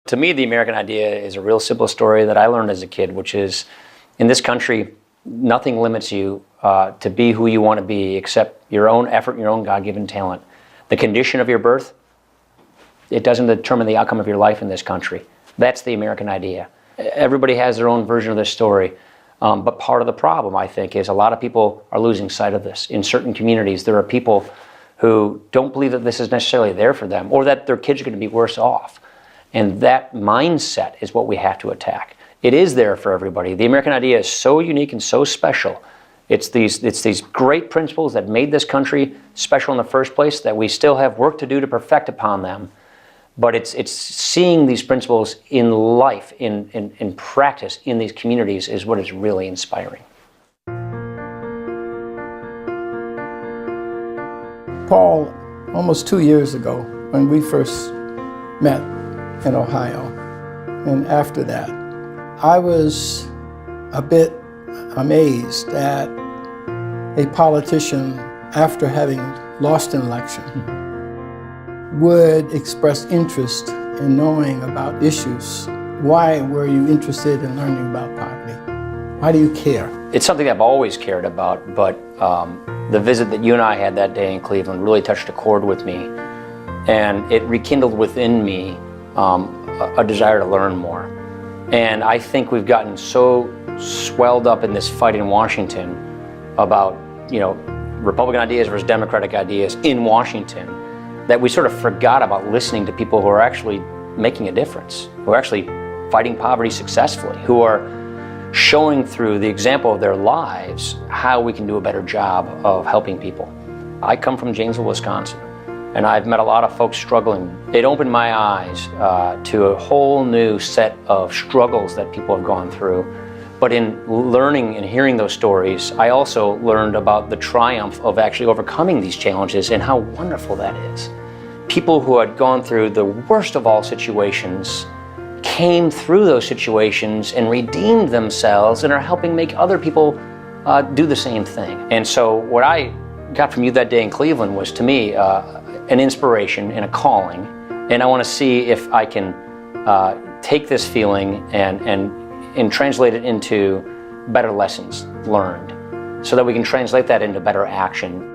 To me, the American idea is a real simple story that I learned as a kid, which is in this country, nothing limits you to be who you want to be except your own effort and your own God-given talent. The condition of your birth, it doesn't determine the outcome of your life in this country. That's the American idea. Everybody has their own version of this story. But part of the problem, I think, is a lot of people are losing sight of this. In certain communities, there are people who don't believe that this is necessarily there for them or that their kids are going to be worse off. And that mindset is what we have to attack. It is there for everybody. The American idea is so unique and so special. It's these great principles that made this country special in the first place that we still have work to do to perfect upon them. But it's seeing these principles in life, in practice, in these communities is what is really inspiring. Paul, almost 2 years ago, when we first met in Ohio, and after that, I was a bit amazed that a politician, after having lost an election, would express interest in knowing about issues. Why were you interested in learning about poverty? Why do you care? It's something I've always cared about, but the visit that you and I had that day in Cleveland really touched a chord with me, and it rekindled within me a desire to learn more. And I think we've gotten so swelled up in this fight in Washington about, Republican ideas versus Democratic ideas in Washington, that we sort of forgot about listening to people who are actually making a difference, who are actually fighting poverty successfully, who are showing through the example of their lives how we can do a better job of helping people. I come from Janesville, Wisconsin, and I've met a lot of folks struggling. It opened my eyes to a whole new set of struggles that people have gone through. But in learning and hearing those stories, I also learned about the triumph of actually overcoming these challenges and how wonderful that is. People who had gone through the worst of all situations came through those situations and redeemed themselves and are helping make other people do the same thing. And so what I got from you that day in Cleveland was, to me, an inspiration and a calling. And I want to see if I can take this feeling and translate it into better lessons learned so that we can translate that into better action.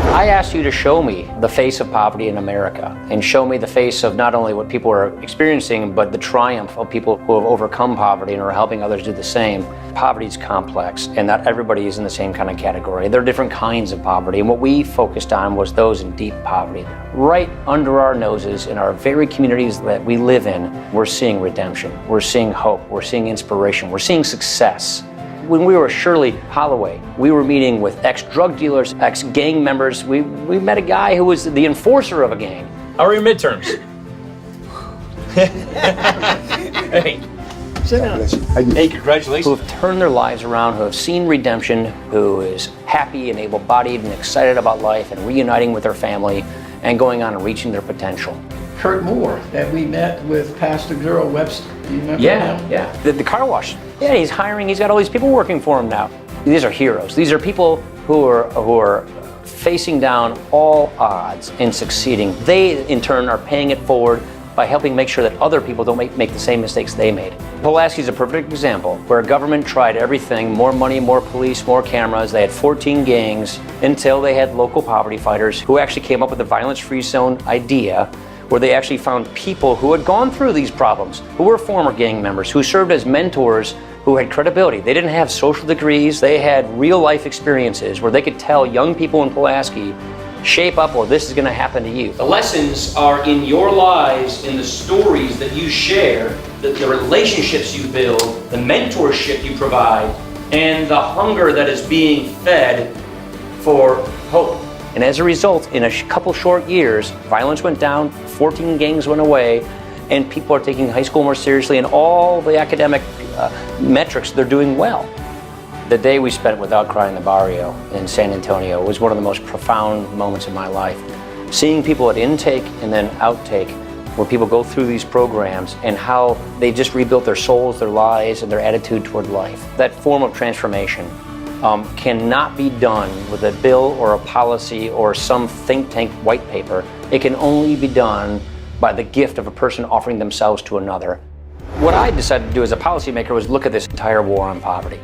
I asked you to show me the face of poverty in America and show me the face of not only what people are experiencing, but the triumph of people who have overcome poverty and are helping others do the same. Poverty is complex, and not everybody is in the same kind of category. There are different kinds of poverty, and what we focused on was those in deep poverty. Right under our noses in our very communities that we live in, we're seeing redemption, we're seeing hope, we're seeing inspiration, we're seeing success. When we were at Shirley Holloway, we were meeting with ex-drug dealers, ex-gang members. We met a guy who was the enforcer of a gang. How are your midterms? Hey, sit down. Hey, congratulations. Who have turned their lives around, who have seen redemption, who is happy and able-bodied and excited about life and reuniting with their family and going on and reaching their potential. Kurt Moore, that we met with Pastor Gerald Webster. Do you remember him? Yeah. The car wash. Yeah, he's hiring. He's got all these people working for him now. These are heroes. These are people who are facing down all odds and succeeding. They, in turn, are paying it forward by helping make sure that other people don't make the same mistakes they made. Pulaski's a perfect example where government tried everything: more money, more police, more cameras. They had 14 gangs until they had local poverty fighters who actually came up with the violence-free zone idea, where they actually found people who had gone through these problems, who were former gang members, who served as mentors, who had credibility. They didn't have social degrees, they had real life experiences where they could tell young people in Pulaski, shape up, or this is going to happen to you. The lessons are in your lives, in the stories that you share, the relationships you build, the mentorship you provide, and the hunger that is being fed for hope. And as a result, in a couple short years, violence went down, 14 gangs went away, and people are taking high school more seriously, and all the academic metrics, they're doing well. The day we spent without crying in the barrio in San Antonio was one of the most profound moments of my life. Seeing people at intake and then outtake, where people go through these programs and how they just rebuilt their souls, their lives, and their attitude toward life. That form of transformation cannot be done with a bill or a policy or some think tank white paper. It can only be done by the gift of a person offering themselves to another. What I decided to do as a policymaker was look at this entire war on poverty.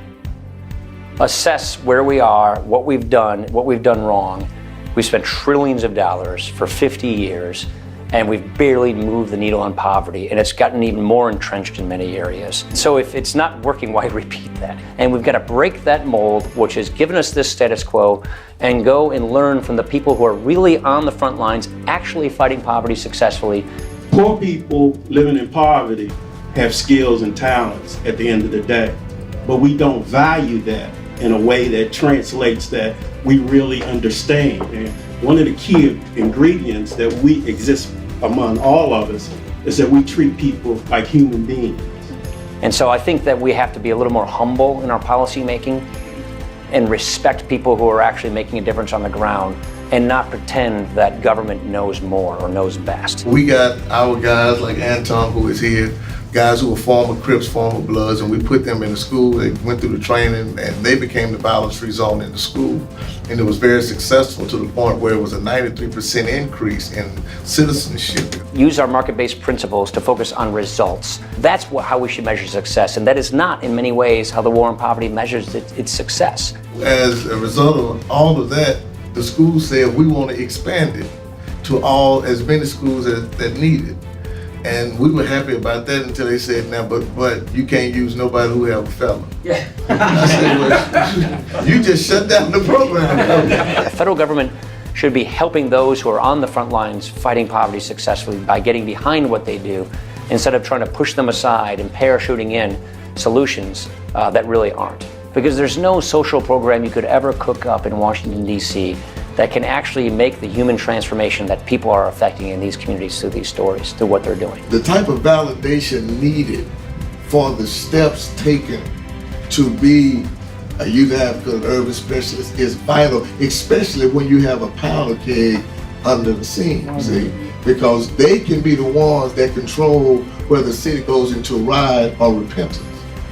Assess where we are, what we've done wrong. We've spent trillions of dollars for 50 years, and we've barely moved the needle on poverty, and it's gotten even more entrenched in many areas. So if it's not working, why repeat that? And we've got to break that mold, which has given us this status quo, and go and learn from the people who are really on the front lines, actually fighting poverty successfully. Poor people living in poverty have skills and talents at the end of the day, but we don't value that in a way that translates that we really understand. And one of the key ingredients that we exist among all of us is that we treat people like human beings. And so I think that we have to be a little more humble in our policy making and respect people who are actually making a difference on the ground, and not pretend that government knows more or knows best. We got our guys like Anton, who is here, guys who were former Crips, former Bloods, and we put them in the school. They went through the training and they became the violence-free zone in the school. And it was very successful to the point where it was a 93% increase in citizenship. Use our market-based principles to focus on results. That's how we should measure success, and that is not in many ways how the war on poverty measures its success. As a result of all of that, the school said we want to expand it to as many schools that need it. And we were happy about that until they said, now, but you can't use nobody who have a felon. Yeah. I said, well, you just shut down the program. The federal government should be helping those who are on the front lines fighting poverty successfully by getting behind what they do, instead of trying to push them aside and parachuting in solutions that really aren't. Because there's no social program you could ever cook up in Washington, D.C. that can actually make the human transformation that people are affecting in these communities through these stories, through what they're doing. The type of validation needed for the steps taken to be a youth advocate, an urban specialist is vital, especially when you have a powder keg under the scene, see? Because they can be the ones that control whether the city goes into riot or repentance.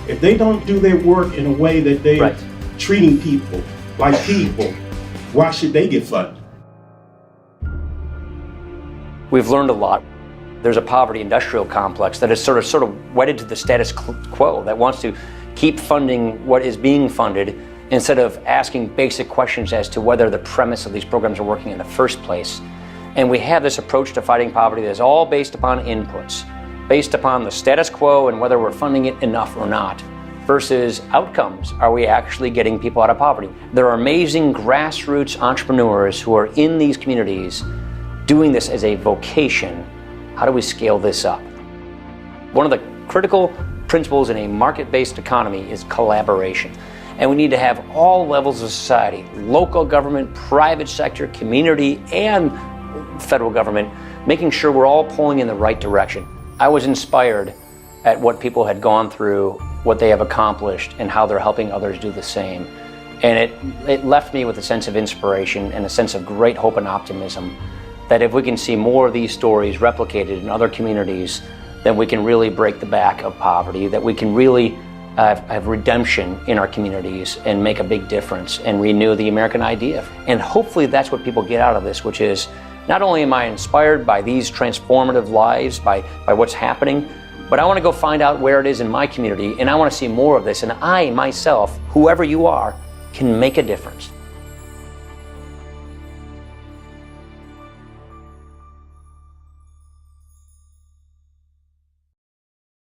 If they don't do their work in a way that they're treating people like people, why should they get funded? We've learned a lot. There's a poverty industrial complex that is sort of wedded to the status quo, that wants to keep funding what is being funded instead of asking basic questions as to whether the premise of these programs are working in the first place. And we have this approach to fighting poverty that is all based upon inputs, based upon the status quo and whether we're funding it enough or not, versus outcomes. Are we actually getting people out of poverty? There are amazing grassroots entrepreneurs who are in these communities doing this as a vocation. How do we scale this up? One of the critical principles in a market-based economy is collaboration. And we need to have all levels of society, local government, private sector, community, and federal government, making sure we're all pulling in the right direction. I was inspired at what people had gone through, what they have accomplished, and how they're helping others do the same. And it left me with a sense of inspiration and a sense of great hope and optimism that if we can see more of these stories replicated in other communities, then we can really break the back of poverty, that we can really have redemption in our communities and make a big difference and renew the American idea. And hopefully that's what people get out of this, which is not only am I inspired by these transformative lives, by what's happening, but I want to go find out where it is in my community, and I want to see more of this. And I, myself, whoever you are, can make a difference.